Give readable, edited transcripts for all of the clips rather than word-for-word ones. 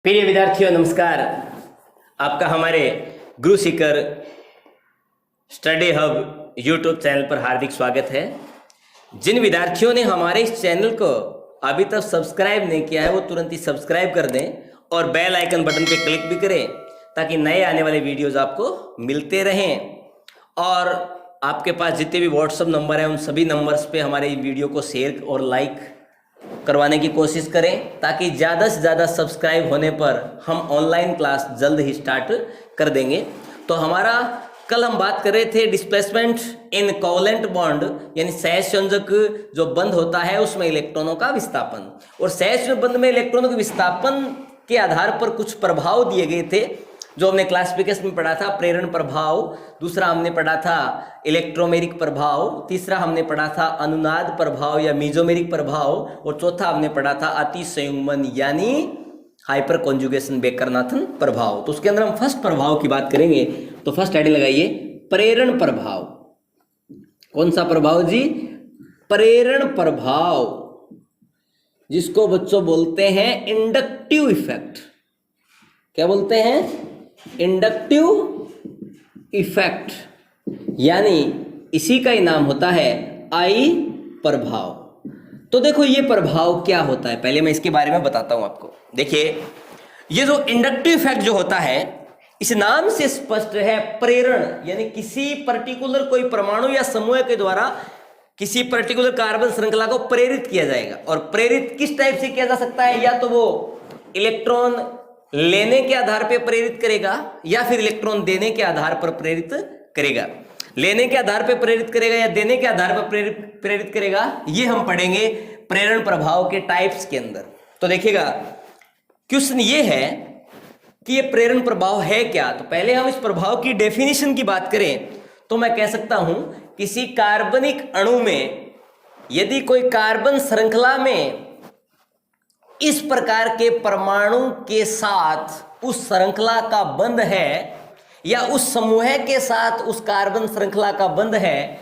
प्रिय विद्यार्थियों नमस्कार। आपका हमारे गुरु Sikar study hub YouTube channel पर हार्दिक स्वागत है। जिन विद्यार्थियों ने हमारे इस चैनल को अभी तक सब्सक्राइब नहीं किया है वो तुरंत ही सब्सक्राइब कर दें और बेल आइकन बटन पे क्लिक भी करें ताकि नए आने वाले वीडियोस आपको मिलते रहें। और आपके पास जितने भी व्हाट्सएप नंबर हैं उन सभी नंबर्स पे हमारे वीडियो को शेयर और लाइक करवाने की कोशिश करें ताकि ज़्यादा से ज़्यादा सब्सक्राइब होने पर हम ऑनलाइन क्लास जल्द ही स्टार्ट कर देंगे। तो हमारा कल हम बात कर रहे थे डिस्प्लेसमेंट इन कोवलेंट बॉन्ड यानी सहसंयोजक जो बंध होता है उसमें इलेक्ट्रॉनों का विस्थापन, और सहसंयोजक बंध में इलेक्ट्रॉनों के विस्थापन के आधार पर कुछ प्रभाव दिए गए थे जो हमने क्लासिफिकेशन में पढ़ा था। प्रेरण प्रभाव, दूसरा हमने पढ़ा था इलेक्ट्रोमेरिक प्रभाव, तीसरा हमने पढ़ा था अनुनाद प्रभाव या मीजोमेरिक प्रभाव, और चौथा हमने पढ़ा था अतिसंयुग्मन यानी हाइपर कॉन्जुगेशन बेकरनाथन प्रभाव। तो उसके अंदर हम फर्स्ट प्रभाव की बात करेंगे। तो फर्स्ट हेडिंग लगाइए प्रेरण प्रभाव। कौन सा प्रभाव जी? प्रेरण प्रभाव, जिसको बच्चों बोलते हैं इंडक्टिव इफेक्ट। क्या बोलते हैं? इंडक्टिव इफेक्ट, यानी इसी का ही नाम होता है आई प्रभाव। तो देखो ये प्रभाव क्या होता है, पहले मैं इसके बारे में बताता हूं आपको। देखिए ये जो इंडक्टिव इफेक्ट जो होता है इस नाम से स्पष्ट है, प्रेरण यानी किसी पर्टिकुलर कोई परमाणु या समूह के द्वारा किसी पर्टिकुलर कार्बन श्रृंखला को प्रेरित किया जाएगा। और प्रेरित किस टाइप से किया जा सकता है? या तो वो इलेक्ट्रॉन लेने के आधार पर प्रेरित करेगा या फिर इलेक्ट्रॉन देने के आधार पर प्रेरित करेगा। लेने के आधार पर प्रेरित करेगा या देने के आधार पर प्रेरित करेगा, ये हम पढ़ेंगे प्रेरण प्रभाव के टाइप्स के अंदर। तो देखिएगा क्वेश्चन ये है कि ये प्रेरण प्रभाव है क्या। तो पहले हम इस प्रभाव की डेफिनेशन की बात करें तो मैं कह सकता हूं किसी कार्बनिक अणु में यदि कोई कार्बन श्रृंखला में इस प्रकार के परमाणु के साथ उस श्रृंखला का बंध है या उस समूह के साथ उस कार्बन श्रृंखला का बंध है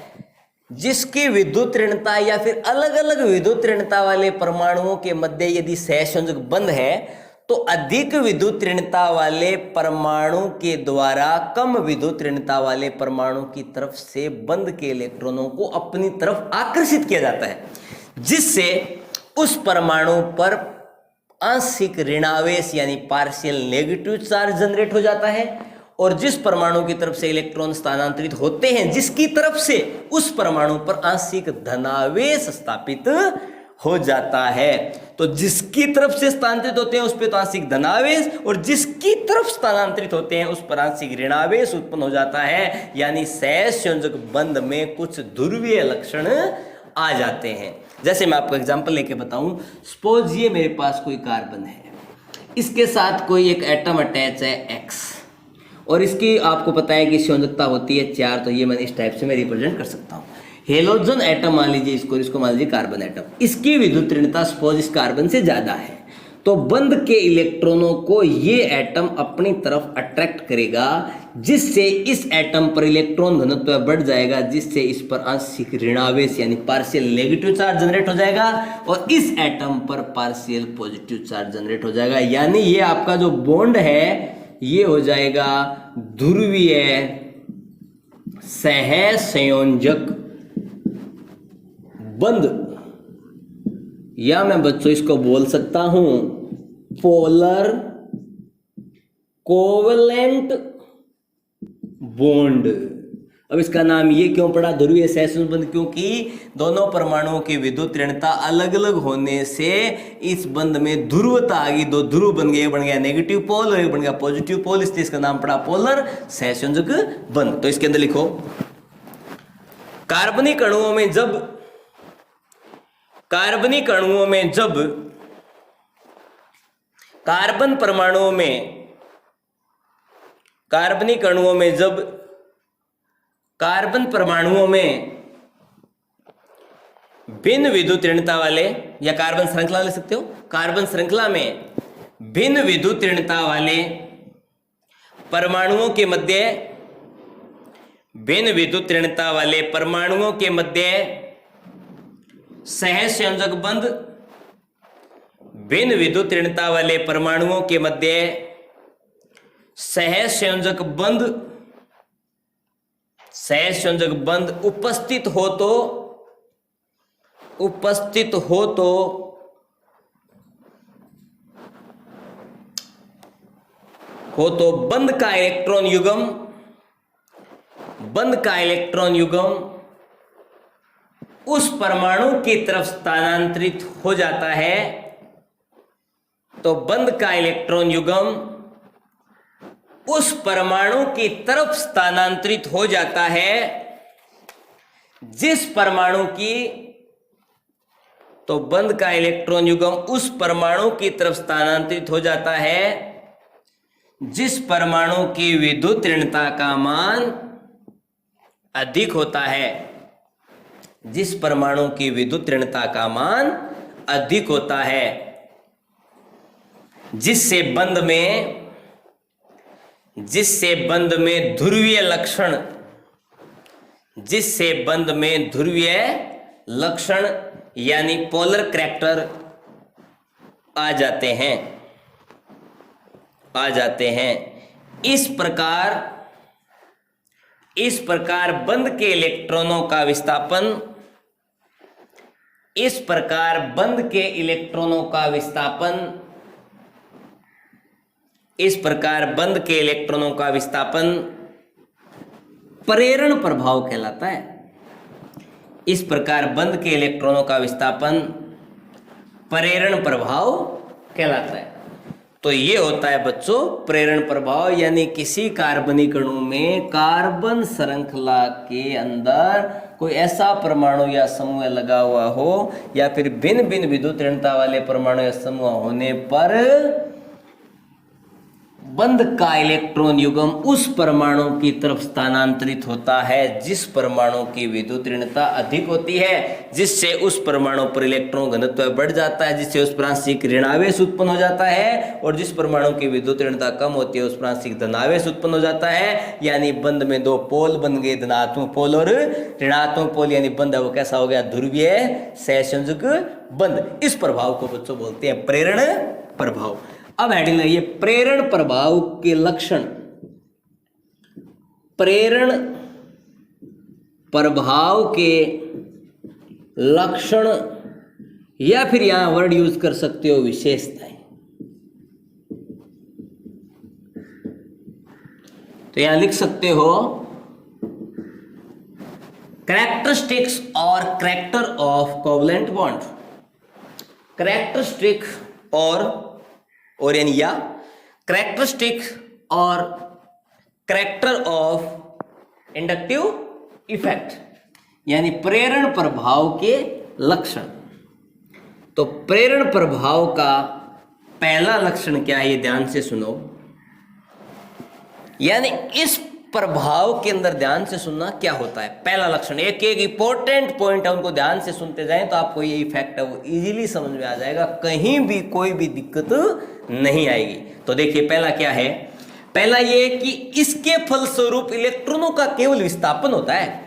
जिसकी विद्युत ऋणता या फिर अलग अलग विद्युत ऋणता वाले परमाणुओं के मध्य यदि सहसंयोजक बंध है तो अधिक विद्युत ऋणता वाले परमाणु के द्वारा कम विद्युत ऋणता वाले परमाणु की तरफ से बंध के इलेक्ट्रॉनों को अपनी तरफ आकर्षित किया जाता है, जिससे उस परमाणु पर आंशिक ऋणावेश यानी पार्शियल नेगेटिव चार्ज जनरेट हो जाता है। और जिस परमाणु की तरफ से इलेक्ट्रॉन स्थानांतरित होते हैं जिसकी तरफ से उस परमाणु पर आंशिक धनावेश स्थापित हो जाता है। तो जिसकी तरफ से स्थानांतरित होते हैं उस पर तो आंशिक धनावेश, और जिसकी तरफ स्थानांतरित होते हैं उस पर आंशिक ऋणावेश उत्पन्न हो जाता है, यानी सहसंयोजक बंध में कुछ ध्रुवीय लक्षण आ जाते हैं। जैसे मैं आपको एग्जांपल लेके बताऊं, सपोज ये मेरे पास कोई कार्बन है, इसके साथ कोई एक एटम अटैच है X, और इसकी आपको पता है कि संयोजकता होती है 4। तो ये मैंने इस टाइप से मैं रिप्रेजेंट कर सकता हूँ। हेलोजन एटम मान लीजिए इसको मान लीजिए कार्बन एटम, इसकी विद्युत ऋणता सपोज इस कार्बन से ज्यादा है, तो बंध के इलेक्ट्रॉनों को ये एटम अपनी तरफ अट्रैक्ट करेगा, जिससे इस एटम पर इलेक्ट्रॉन घनत्व बढ़ जाएगा, जिससे इस पर आंशिक ऋणावेश यानी पार्शियल नेगेटिव चार्ज जनरेट हो जाएगा और इस एटम पर पार्शियल पॉजिटिव चार्ज जनरेट हो जाएगा। यानी ये आपका जो बॉन्ड है ये हो जाएगा ध्रुवीय सहसंयोजक बंध, या मैं बच्चों इसको बोल सकता हूं पोलर कोवलेंट बॉन्ड। अब इसका नाम ये क्यों पड़ा ध्रुवीय सहसंयोजक बंध? क्योंकि दोनों परमाणुओं की विद्युत ऋणता अलग अलग होने से इस बंध में ध्रुवता आ गई, दो ध्रुव बन गए, बन गया नेगेटिव पोल और एक बन गया पॉजिटिव पोल, इसलिए इसका नाम पड़ा पोलर सहसंयोजक बंध। तो इसके अंदर लिखो कार्बनिक अणुओं में जब कार्बनिक परमाणुओं में भिन्न विद्युत ऋणता वाले या कार्बन श्रृंखला ले सकते हो, कार्बन श्रृंखला में भिन्न विद्युत ऋणता वाले परमाणुओं के मध्य सहसंयोजक बंध भिन्न विद्युत ऋणता वाले परमाणुओं के मध्य सहसंयोजक बंध उपस्थित हो तो बंध का इलेक्ट्रॉन युग्म उस परमाणु की तरफ स्थानांतरित हो जाता है। तो बंध का इलेक्ट्रॉन युग्म उस परमाणु की तरफ स्थानांतरित हो जाता है जिस परमाणु की तो बंध का इलेक्ट्रॉन युग्म उस परमाणु की तरफ स्थानांतरित हो जाता है जिस परमाणु की विद्युत ऋणता का मान अधिक होता है। जिस परमाणु की विद्युत ऋणता का मान अधिक होता है, जिससे बंध में ध्रुवीय लक्षण यानी पोलर करैक्टर आ जाते हैं। इस प्रकार बंध के इलेक्ट्रॉनों का विस्थापन प्रेरण प्रभाव कहलाता है। इस प्रकार बंध के इलेक्ट्रॉनों का विस्थापन प्रेरण प्रभाव कहलाता है। तो ये होता है बच्चों प्रेरण प्रभाव, यानी किसी कार्बनिक अणु में कार्बन श्रृंखला के अंदर कोई ऐसा परमाणु या समूह लगा हुआ हो या फिर भिन्न भिन्न विद्युत ऋणता वाले परमाणु या समूह होने पर बंध का इलेक्ट्रॉन युग्म उस परमाणु की तरफ स्थानांतरित होता है जिस परमाणु की विद्युत ऋणता अधिक होती है, जिससे उस परमाणु पर इलेक्ट्रॉन घनत्व बढ़ जाता है, जिससे उस पर आंशिक ऋणावेश उत्पन्न हो जाता है, और जिस परमाणु की विद्युत ऋणता कम होती है उस पर आंशिक धनावेश उत्पन्न हो जाता है। यानी बंध में दो पोल बन गए, धनात्मक पोल और ऋणात्मक पोल, यानी बंध वो कैसा हो गया, ध्रुवीय सहसंयोजक बंध। इस प्रभाव को बच्चों बोलते हैं प्रेरण प्रभाव। अब हेडिंग है ये प्रेरण प्रभाव के लक्षण। प्रेरण प्रभाव के लक्षण या फिर यहां वर्ड यूज कर सकते हो विशेषताएं। तो यहां लिख सकते हो कैरेक्टरिस्टिक्स और character of covalent bond. Characteristic और या कैरेक्टरिस्टिक और कैरेक्टर ऑफ इंडक्टिव इफेक्ट, यानी प्रेरण प्रभाव के लक्षण। तो प्रेरण प्रभाव का पहला लक्षण क्या है, ये ध्यान से सुनो। यानी इस प्रभाव के अंदर ध्यान से सुनना क्या होता है। पहला लक्षण, एक एक इंपॉर्टेंट पॉइंट है, उनको ध्यान से सुनते जाएं तो आपको ये इफेक्ट है वो इजीली समझ में आ जाएगा, कहीं भी कोई भी दिक्कत नहीं आएगी। तो देखिए पहला क्या है, पहला ये कि इसके फलस्वरूप इलेक्ट्रॉनों का केवल विस्थापन होता है।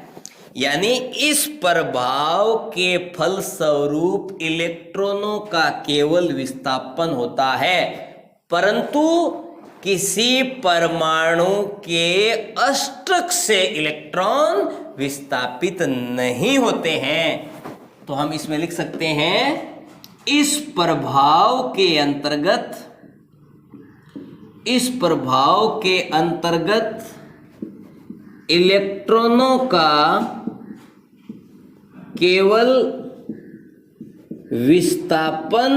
यानी इस प्रभाव के फलस्वरूप इलेक्ट्रॉनों का केवल विस्थापन होता है, परंतु किसी परमाणु के अष्टक से इलेक्ट्रॉन विस्थापित नहीं होते हैं। तो हम इसमें लिख सकते हैं इस प्रभाव के अंतर्गत इलेक्ट्रॉनों का केवल विस्थापन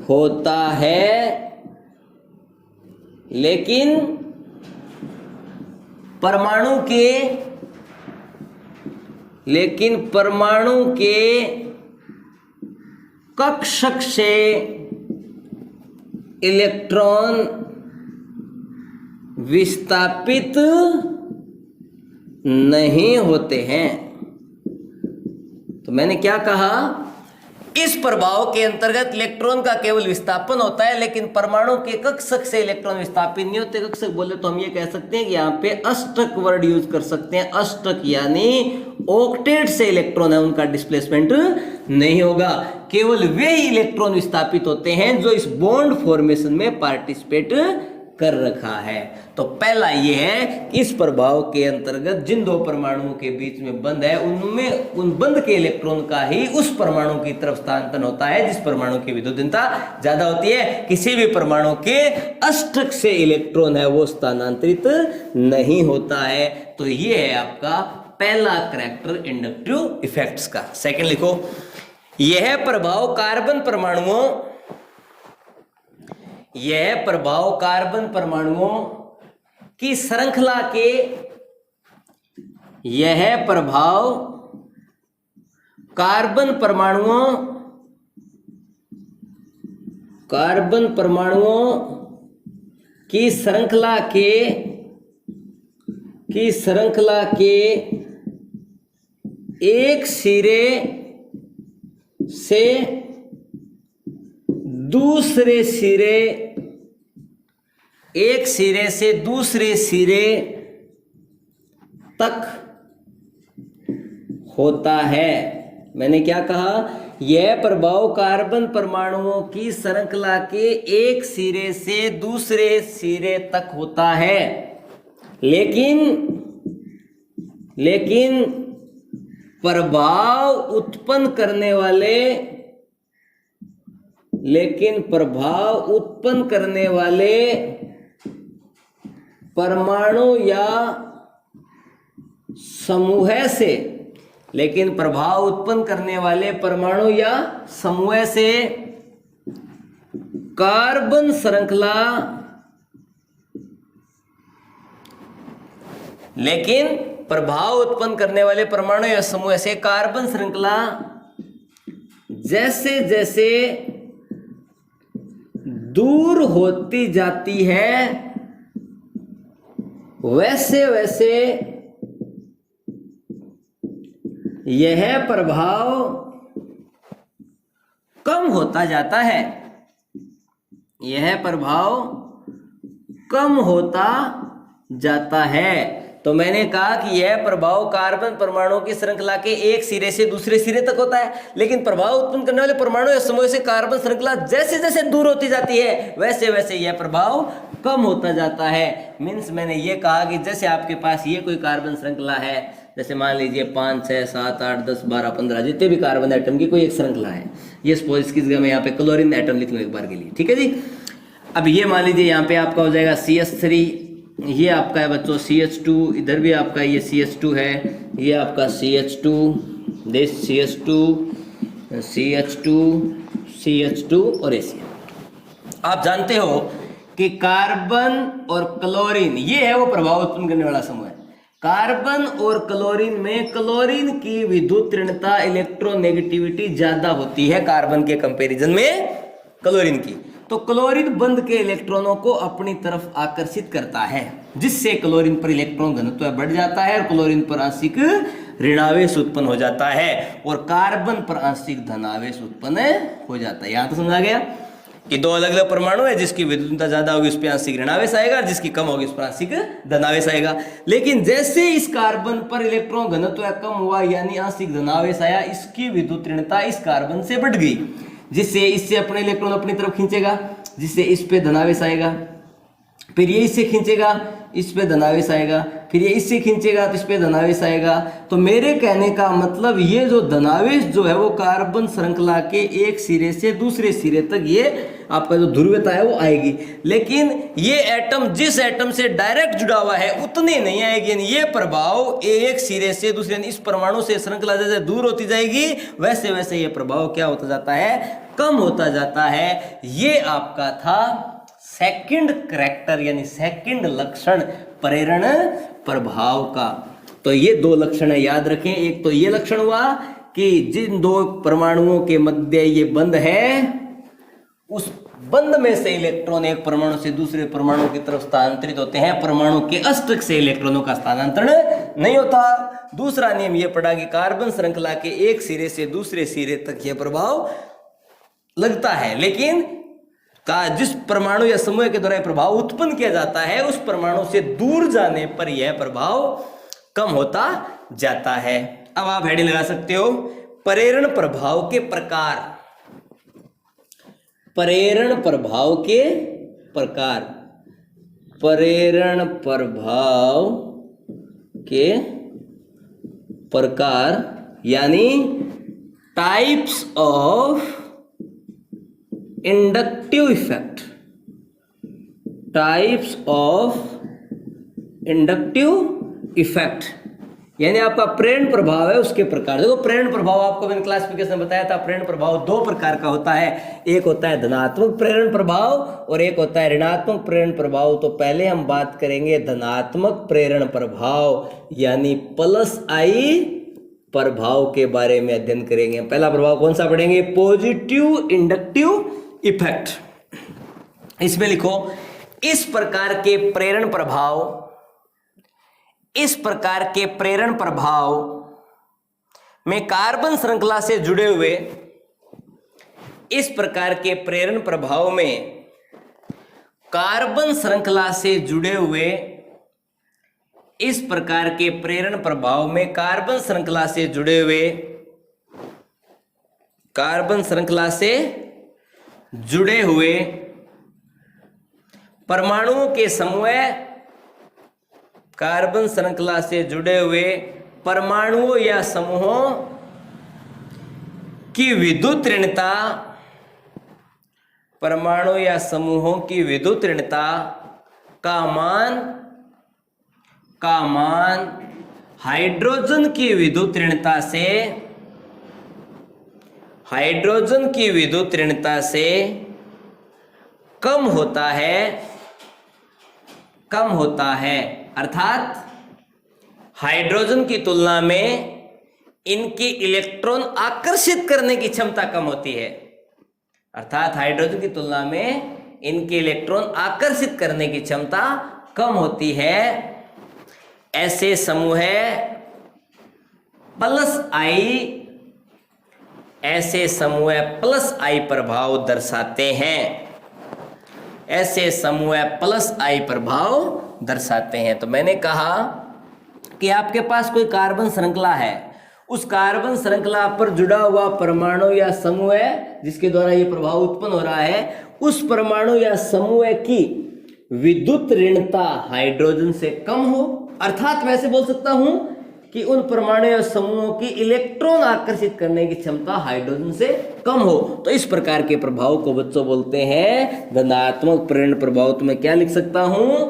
होता है, लेकिन परमाणु के कक्षक से इलेक्ट्रॉन विस्थापित नहीं होते हैं। तो मैंने क्या कहा, इस प्रभाव के अंतर्गत इलेक्ट्रॉन का केवल विस्थापन होता है, लेकिन परमाणु के कक्षक से इलेक्ट्रॉन विस्थापित नहीं होते। कक्षक बोले तो हम ये कह सकते हैं कि यहाँ पे अष्टक वर्ड यूज कर सकते हैं। अष्टक यानी ऑक्टेट से इलेक्ट्रॉन है उनका डिस्प्लेसमेंट नहीं होगा। केवल वे ही इलेक्ट्रॉन विस्थापित होते हैं जो इस बॉन्ड फॉर्मेशन में पार्टिसिपेट कर रखा है। तो पहला ये है कि इस प्रभाव के अंतर्गत जिन दो परमाणुओं के बीच में बंध है उनमें उन बंध के इलेक्ट्रॉन का ही उस परमाणु की तरफ स्थानांतरण होता है जिस परमाणु की विद्युत भिन्नता ज्यादा होती है। किसी भी परमाणु के अष्टक से इलेक्ट्रॉन है वो स्थानांतरित नहीं होता है। तो ये है आपका पहला करैक्टर इंडक्टिव इफेक्ट्स का। सेकंड लिखो, यह प्रभाव कार्बन परमाणुओं की श्रृंखला के कार्बन परमाणुओं की श्रृंखला के एक सिरे से दूसरे सिरे तक होता है। मैंने क्या कहा? यह प्रभाव कार्बन परमाणुओं की श्रृंखला के एक सिरे से दूसरे सिरे तक होता है, लेकिन प्रभाव उत्पन्न करने वाले परमाणु या समूह से कार्बन श्रृंखला जैसे जैसे दूर होती जाती है वैसे वैसे यह प्रभाव कम होता जाता है। तो मैंने कहा कि यह प्रभाव कार्बन परमाणुओं की श्रृंखला के एक सिरे से दूसरे सिरे तक होता है, लेकिन प्रभाव उत्पन्न करने वाले परमाणु या समूह से कार्बन श्रृंखला जैसे जैसे दूर होती जाती है वैसे वैसे यह प्रभाव कम होता जाता है। मीन्स मैंने ये कहा कि जैसे आपके पास ये कोई कार्बन श्रृंखला है, जैसे मान लीजिए 5, 6, 7, 8, 10, 12, 15 जितने भी कार्बन एटम की कोई एक श्रृंखला है। ये सपोज इसकी जगह मैं यहाँ पे क्लोरीन एटम लिख लूँ एक बार के लिए, ठीक है जी। अब ये मान लीजिए यहाँ पे आपका हो जाएगा CH3, ये आपका है बच्चों CH2, इधर भी आपका ये CH2 है, ये आपका CH2, दिस CH2 और ऐसे। आप जानते हो कि कार्बन और क्लोरीन ये है वो प्रभाव उत्पन्न करने वाला समूह है। कार्बन और क्लोरीन में क्लोरीन की विद्युत ऋणता इलेक्ट्रोनेगेटिविटी ज्यादा होती है कार्बन के कंपैरिजन में क्लोरीन की। तो क्लोरीन बंध के इलेक्ट्रॉनों को अपनी तरफ आकर्षित करता है, जिससे क्लोरीन पर इलेक्ट्रॉन घनत्व बढ़ जाता है और क्लोरीन पर आंशिक ऋणावेश उत्पन्न हो जाता है और कार्बन पर आंशिक धनावेश उत्पन्न हो जाता है। यहां तो समझा गया कि दो अलग अलग परमाणु है, जिसकी विद्युतता ज्यादा होगी उस पर आंशिक ऋणावेश आएगा, जिसकी कम होगी उस पर आंशिक धनावेश आएगा। लेकिन जैसे इस कार्बन पर इलेक्ट्रॉन घनत्व कम हुआ यानी आंशिक धनावेश आया, इसकी विद्युत ऋणता इस कार्बन से बढ़ गई, जिससे इससे अपने इलेक्ट्रॉन अपनी तरफ खींचेगा, जिससे इस पे धनावेश आएगा, फिर ये इससे खींचेगा इस पे धनावेश आएगा, फिर ये इससे खींचेगा तो इस पे धनावेश आएगा। तो मेरे कहने का मतलब ये जो धनावेश जो है वो कार्बन श्रृंखला के एक सिरे से दूसरे सिरे तक ये आपका जो ध्रुवीयता है वो आएगी, लेकिन ये एटम जिस एटम से डायरेक्ट जुड़ा हुआ है उतनी नहीं आएगी। ये प्रभाव एक सिरे से दूसरे, इस परमाणु से श्रृंखला जैसे दूर होती जाएगी वैसे वैसे ये प्रभाव क्या होता जाता है, कम होता जाता है। ये आपका था सेकंड करैक्टर यानी सेकंड लक्षण प्रेरण प्रभाव का। तो ये दो लक्षण है, याद रखें। एक तो ये लक्षण हुआ कि जिन दो परमाणुओं के मध्य ये बंध है उस बंध में से इलेक्ट्रॉन एक परमाणु से दूसरे परमाणु की तरफ स्थानांतरित होते हैं, परमाणु के अष्टक से इलेक्ट्रॉनों का स्थानांतरण नहीं होता। दूसरा नियम यह पड़ा कि कार्बन श्रृंखला के एक सिरे से दूसरे सिरे तक यह प्रभाव लगता है, लेकिन जिस परमाणु या समूह के द्वारा प्रभाव उत्पन्न किया जाता है उस परमाणु से दूर जाने पर यह प्रभाव कम होता जाता है। अब आप हेडिंग लगा सकते हो प्रेरण प्रभाव के प्रकार। प्रेरण प्रभाव के प्रकार, प्रेरण प्रभाव के प्रकार यानी types of inductive effect, types of inductive effect यानी आपका प्रेरण प्रभाव है उसके प्रकार। देखो प्रेरण प्रभाव आपको मैंने क्लासिफिकेशन में बताया था, प्रेरण प्रभाव दो प्रकार का होता है, एक होता है धनात्मक प्रेरण प्रभाव और एक होता है ऋणात्मक प्रेरण प्रभाव। तो पहले हम बात करेंगे धनात्मक प्रेरण प्रभाव यानी प्लस आई प्रभाव के बारे में अध्ययन करेंगे। पहला प्रभाव कौन सा पढ़ेंगे? Positive inductive effect. इसमें लिखो इस प्रकार के प्रेरण प्रभाव, इस प्रकार के प्रेरण प्रभाव में कार्बन श्रृंखला से जुड़े हुए, इस प्रकार के प्रेरण प्रभाव में कार्बन श्रृंखला से जुड़े हुए, इस प्रकार के प्रेरण प्रभाव में कार्बन श्रृंखला से जुड़े हुए, कार्बन श्रृंखला से जुड़े हुए परमाणुओं के समूह, कार्बन श्रृंखला से जुड़े हुए परमाणुओं या समूहों की विद्युत ऋणता, परमाणु या समूहों की विद्युत ऋणता का मान हाइड्रोजन की विद्युत ऋणता से, हाइड्रोजन की विद्युत ऋणता से कम होता है, कम होता है। अर्थात हाइड्रोजन की तुलना में इनकी इलेक्ट्रॉन आकर्षित करने की क्षमता कम होती है, अर्थात हाइड्रोजन की तुलना में इनके इलेक्ट्रॉन आकर्षित करने की क्षमता कम होती है। ऐसे समूह प्लस आई, ऐसे समूह प्लस आई प्रभाव दर्शाते हैं, ऐसे समूह प्लस आई प्रभाव दर्शाते हैं। तो मैंने कहा कि आपके पास कोई कार्बन श्रृंखला है, उस कार्बन श्रृंखला पर जुड़ा हुआ परमाणु या समूह है जिसके द्वारा ये प्रभाव उत्पन्न हो रहा है, उस परमाणु या समूह की विद्युत ऋणता हाइड्रोजन से कम हो, अर्थात मैं ऐसे बोल सकता हूं कि उन परमाणु या समूहों की इलेक्ट्रॉन आकर्षित करने की क्षमता हाइड्रोजन से कम हो। तो इस प्रकार के प्रभाव को बच्चों बोलते हैं धनात्मक प्रेरण प्रभाव। तो मैं क्या लिख सकता हूं?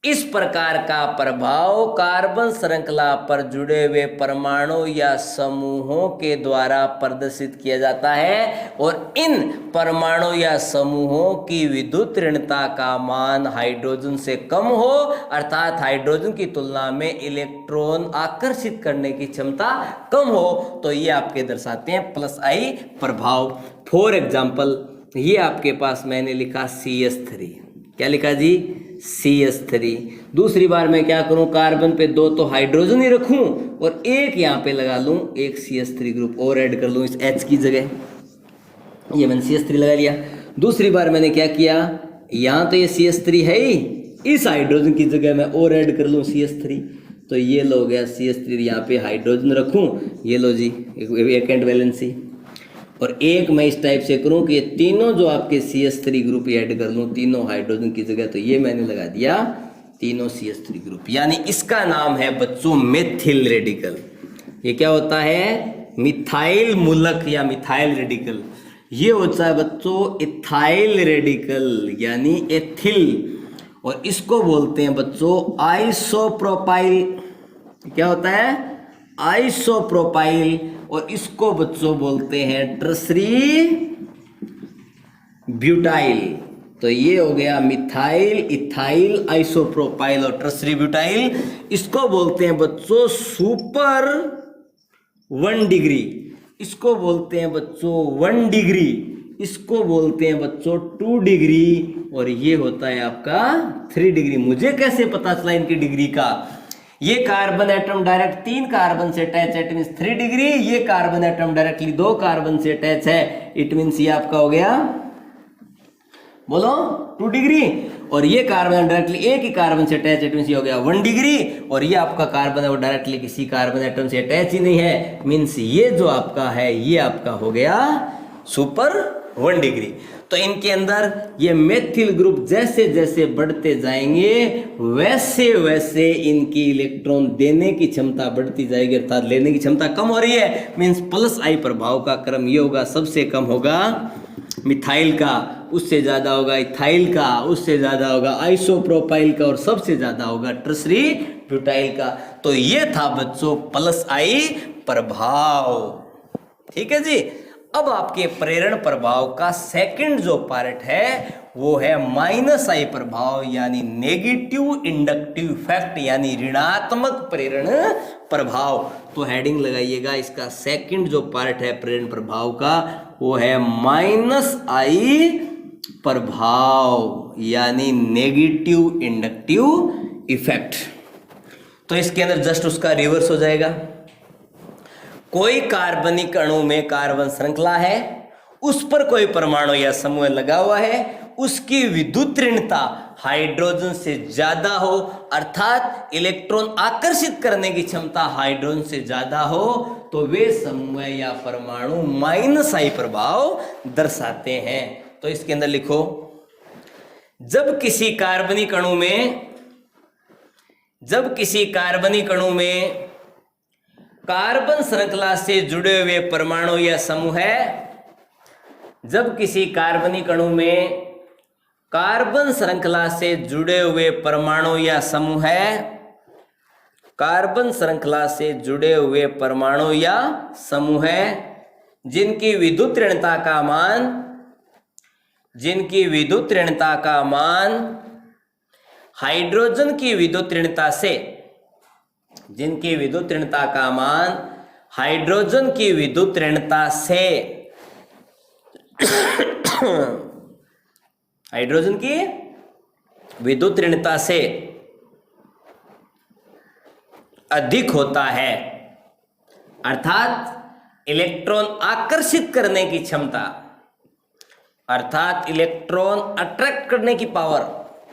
इस प्रकार का प्रभाव कार्बन श्रृंखला पर जुड़े हुए परमाणु या समूहों के द्वारा प्रदर्शित किया जाता है और इन परमाणु या समूहों की विद्युत ऋणता का मान हाइड्रोजन से कम हो, अर्थात हाइड्रोजन की तुलना में इलेक्ट्रॉन आकर्षित करने की क्षमता कम हो। तो ये आपके दर्शाते हैं प्लस आई प्रभाव। फॉर एग्जाम्पल ये आपके पास मैंने लिखा CH3, क्या लिखा जी? CH3। दूसरी बार मैं क्या करूं? कार्बन पे दो तो हाइड्रोजन ही रखूं और एक यहाँ पे लगा लूं, एक CH3 ग्रुप और ऐड कर लूं इस H की जगह। ये मैंने CH3 लगा लिया। दूसरी बार मैंने क्या किया? यहाँ तो ये CH3 है ही, इस हाइड्रोजन की जगह मैं और ऐड कर लूं CH3। तो ये लो गया CH3, यहाँ पे हाइड्रोजन रखूं, ये लो जी वेकेंट वैलेंसी। और एक मैं इस टाइप से करूं कि ये तीनों जो आपके CH3 ग्रुप ऐड कर लूं तीनों हाइड्रोजन की जगह, तो ये मैंने लगा दिया तीनों CH3 ग्रुप, यानी इसका नाम है बच्चों मेथिल रेडिकल। ये क्या होता है? मिथाइल मूलक या मिथाइल रेडिकल। ये होता है बच्चों इथाइल रेडिकल यानी एथिल, और इसको बोलते हैं बच्चों आइसोप्रोपाइल। क्या होता है? आइसोप्रोपाइल। और इसको बच्चों बोलते हैं टर्सरी ब्यूटाइल। तो ये हो गया मिथाइल, इथाइल, आइसोप्रोपाइल और टर्सरी ब्यूटाइल। इसको बोलते हैं बच्चों सुपर 1 डिग्री, इसको बोलते हैं बच्चों 1 डिग्री, इसको बोलते हैं बच्चों 2 डिग्री, और ये होता है आपका 3 डिग्री। मुझे कैसे पता चला इनकी डिग्री का? ये कार्बन एटम डायरेक्ट 3 कार्बन से अटैच है, इट मीन्स 3 डिग्री। ये कार्बन एटम डायरेक्टली 2 कार्बन से अटैच है, इट मीन्स ये आपका हो गया बोलो 2 डिग्री, और ये कार्बन डायरेक्टली एक ही कार्बन से अटैच एटम से हो गया 1 डिग्री, और ये आपका कार्बन है वो डायरेक्टली किसी कार्बन एटम से अटैच ही नहीं है, मीन्स ये जो आपका है ये आपका हो गया सुपर 1 डिग्री। तो इनके अंदर ये मेथिल ग्रुप जैसे जैसे बढ़ते जाएंगे वैसे वैसे इनकी इलेक्ट्रॉन देने की क्षमता बढ़ती जाएगी, अर्थात लेने की क्षमता कम हो रही है, मीन्स प्लस आई प्रभाव का क्रम ये होगा, सबसे कम होगा मिथाइल का, उससे ज्यादा होगा इथाइल का, उससे ज्यादा होगा आइसोप्रोपाइल का, और सबसे ज्यादा होगा टर्सरी ब्यूटाइल का। तो ये था बच्चों प्लस आई प्रभाव। ठीक है जी। अब आपके प्रेरण प्रभाव का सेकंड जो पार्ट है वो है माइनस आई प्रभाव, यानी नेगेटिव इंडक्टिव इफेक्ट, यानी ऋणात्मक प्रेरण प्रभाव। तो हेडिंग लगाइएगा, इसका सेकंड जो पार्ट है प्रेरण प्रभाव का वो है माइनस आई प्रभाव, यानी नेगेटिव इंडक्टिव इफेक्ट। तो इसके अंदर जस्ट उसका रिवर्स हो जाएगा। कोई कार्बनिक अणु में कार्बन श्रृंखला है, उस पर कोई परमाणु या समूह लगा हुआ है, उसकी विद्युत ऋणता हाइड्रोजन से ज्यादा हो, अर्थात इलेक्ट्रॉन आकर्षित करने की क्षमता हाइड्रोजन से ज्यादा हो, तो वे समूह या परमाणु माइनस आई प्रभाव दर्शाते हैं। तो इसके अंदर लिखो, जब किसी कार्बनिक अणु में कार्बन श्रृंखला से जुड़े हुए परमाणु या समूह है, जब किसी कार्बनिक अणु में कार्बन श्रृंखला से जुड़े हुए परमाणु या समूह है, कार्बन श्रृंखला से जुड़े हुए परमाणु या समूह है जिनकी विद्युत ऋणता का मान हाइड्रोजन की विद्युत ऋणता से, जिनकी विद्युत ऋणता का मान हाइड्रोजन की विद्युत ऋणता से हाइड्रोजन की विद्युत ऋणता से अधिक होता है, अर्थात इलेक्ट्रॉन आकर्षित करने की क्षमता, अर्थात इलेक्ट्रॉन अट्रैक्ट करने की पावर,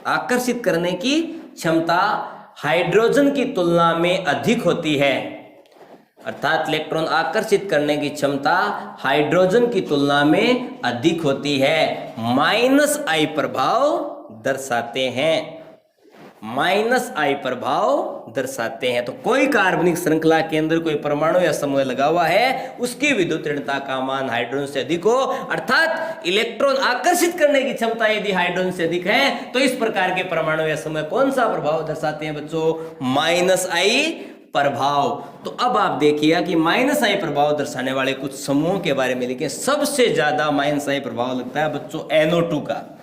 आकर्षित करने की क्षमता हाइड्रोजन की तुलना में अधिक होती है, अर्थात इलेक्ट्रॉन आकर्षित करने की क्षमता हाइड्रोजन की तुलना में अधिक होती है। माइनस आई प्रभाव दर्शाते हैं, माइनस आई प्रभाव दर्शाते हैं। तो कोई कार्बनिक श्रृंखला के अंदर कोई परमाणु या समूह लगा हुआ है, उसकी विद्युत ऋणता का मान हाइड्रोजन से अधिक हो, अर्थात इलेक्ट्रॉन आकर्षित करने की क्षमता यदि हाइड्रोजन से अधिक है, तो इस प्रकार के परमाणु या समूह कौन सा प्रभाव दर्शाते हैं बच्चों? माइनस आई प्रभाव। तो अब आप देखिएगा कि माइनस आई प्रभाव दर्शाने वाले कुछ समूहों के बारे में लिखे। सबसे ज्यादा माइनस आई प्रभाव लगता है बच्चों NO2 का।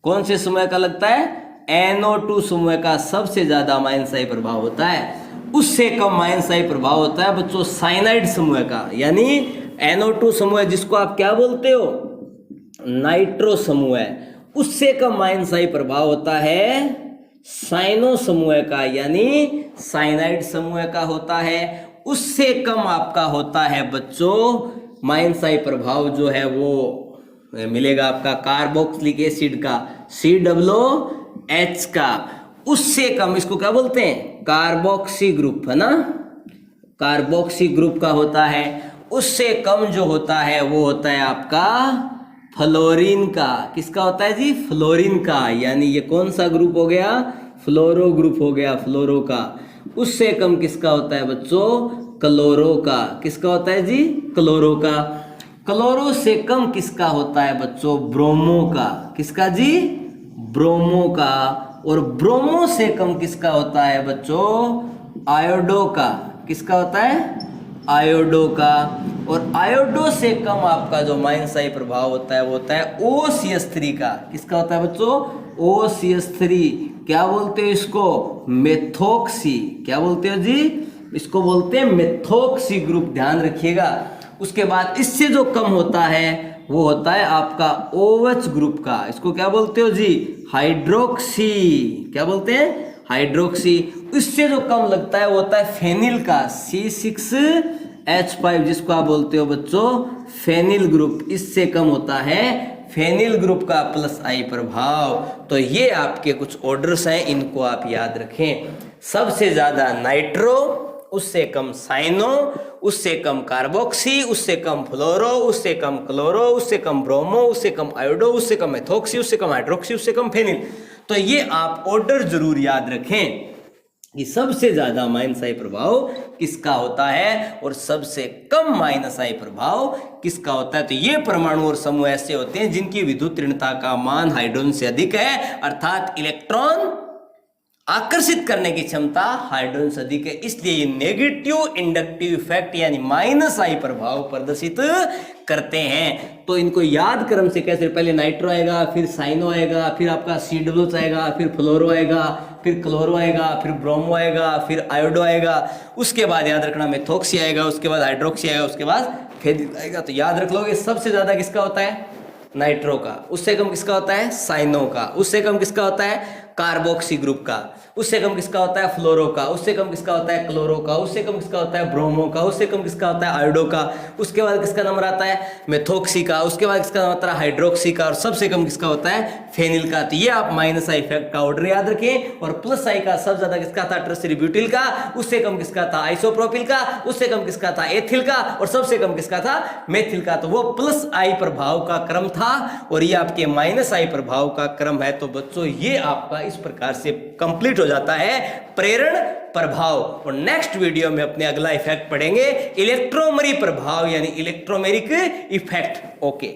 कौन से समूह का लगता है? NO2 समूह का सबसे ज्यादा माइनस आई प्रभाव होता है। उससे कम माइनस आई प्रभाव होता है बच्चों साइनाइड समूह का, यानी NO2 समूह जिसको आप क्या बोलते हो? नाइट्रो समूह है। उससे कम माइनस आई प्रभाव होता है साइनो समूह का, यानी साइनाइड समूह का होता है। उससे कम आपका होता है बच्चों माइनस आई प्रभाव जो है वो मिलेगा आपका कार्बोक्सिलिक एसिड का, COOH का। उससे कम इसको क्या बोलते हैं? कार्बोक्सी ग्रुप, है ना, कार्बोक्सी ग्रुप का होता है। उससे कम जो होता है वो होता है आपका फ्लोरीन का। किसका होता है जी? फ्लोरीन का, यानी ये कौन सा ग्रुप हो गया? फ्लोरो ग्रुप हो गया, फ्लोरो का। उससे कम किसका होता है बच्चों? क्लोरो का। किसका होता है जी? क्लोरो का। क्लोरो से कम किसका होता है बच्चों? ब्रोमो का। किसका जी? ब्रोमो का। और ब्रोमो से कम किसका होता है बच्चों? आयोडो का। किसका होता है? आयोडो का। और आयोडो से कम आपका जो माइनस आई प्रभाव होता है वो होता है OCS3 का। किसका होता है बच्चों? OCS3। क्या बोलते हो इसको? मेथोक्सी। क्या बोलते हो जी? इसको बोलते हैं मेथोक्सी ग्रुप, ध्यान रखिएगा। उसके बाद इससे जो कम होता है वो होता है आपका OH ग्रुप का। इसको क्या बोलते हो जी? हाइड्रोक्सी। क्या बोलते हैं? हाइड्रोक्सी। इससे जो कम लगता है वो होता है फेनिल का, C6H5, जिसको आप बोलते हो बच्चों फेनिल ग्रुप। इससे कम होता है फेनिल ग्रुप का प्लस आई प्रभाव। तो ये आपके कुछ ऑर्डर्स हैं, इनको आप याद रखें। सबसे ज्यादा नाइट्रो, उससे कम साइनो, उससे कम कार्बोक्सी, उससे कम फ्लोरो, उससे कम क्लोरो, उससे कम ब्रोमो, उससे कम आयोडो, उससे कम मेथोक्सी, उससे कम हाइड्रोक्सी, उससे कम फेनिल। तो ये आप ऑर्डर जरूर याद रखें कि सबसे ज्यादा माइनस आई प्रभाव किसका होता है और सबसे कम माइनस आई प्रभाव किसका होता है। तो ये परमाणु और समूह ऐसे होते हैं जिनकी विद्युत ऋणता का मान हाइड्रोजन से अधिक है, अर्थात इलेक्ट्रॉन आकर्षित करने की क्षमता हाइड्रोजन से अधिक है, इसलिए ये नेगेटिव इंडक्टिव इफेक्ट यानी माइनस आई प्रभाव प्रदर्शित करते हैं। तो इनको याद क्रम से कैसे, पहले नाइट्रो आएगा, फिर साइनो आएगा, फिर आपका COO आएगा, फिर फ्लोरो आएगा, फिर क्लोरो आएगा, फिर ब्रोमो आएगा, फिर आयोडो आएगा, उसके बाद याद रखना मेथोक्सी आएगा, उसके बाद हाइड्रोक्सी आएगा, उसके बाद फेनिल आएगा। तो याद रख लोगे सबसे ज्यादा किसका होता है, नाइट्रो का, उससे कम किसका होता है, साइनो का, उससे कम किसका होता है, कार्बोक्सी ग्रुप का, उससे कम किसका होता है, फ्लोरो का, उससे कम किसका होता है, क्लोरो का, उससे कम किसका होता है, ब्रोमो का, उससे कम किसका होता है, आयोडो का, उसके बाद किसका नंबर आता है, मेथोक्सी का, उसके बाद किसका नंबर आता है, हाइड्रोक्सी का, और सबसे कम किसका होता है, फेनिल का। तो ये आप माइनस आई इफेक्ट का ऑर्डर याद रखें। और प्लस आई का सबसे ज्यादा किसका था, टर्शियरी ब्यूटिल का, उससे कम किसका था, आइसोप्रोपिल का, उससे कम किसका था, एथिल का, और सबसे कम किसका था, मेथिल का। तो वो प्लस आई प्रभाव का क्रम था और ये आपके माइनस आई प्रभाव का क्रम है। तो बच्चों ये आपका इस प्रकार से कंप्लीट हो जाता है प्रेरण प्रभाव। और नेक्स्ट वीडियो में अपने अगला इफेक्ट पढ़ेंगे इलेक्ट्रोमरी प्रभाव यानी इलेक्ट्रोमेरिक इफेक्ट। ओके।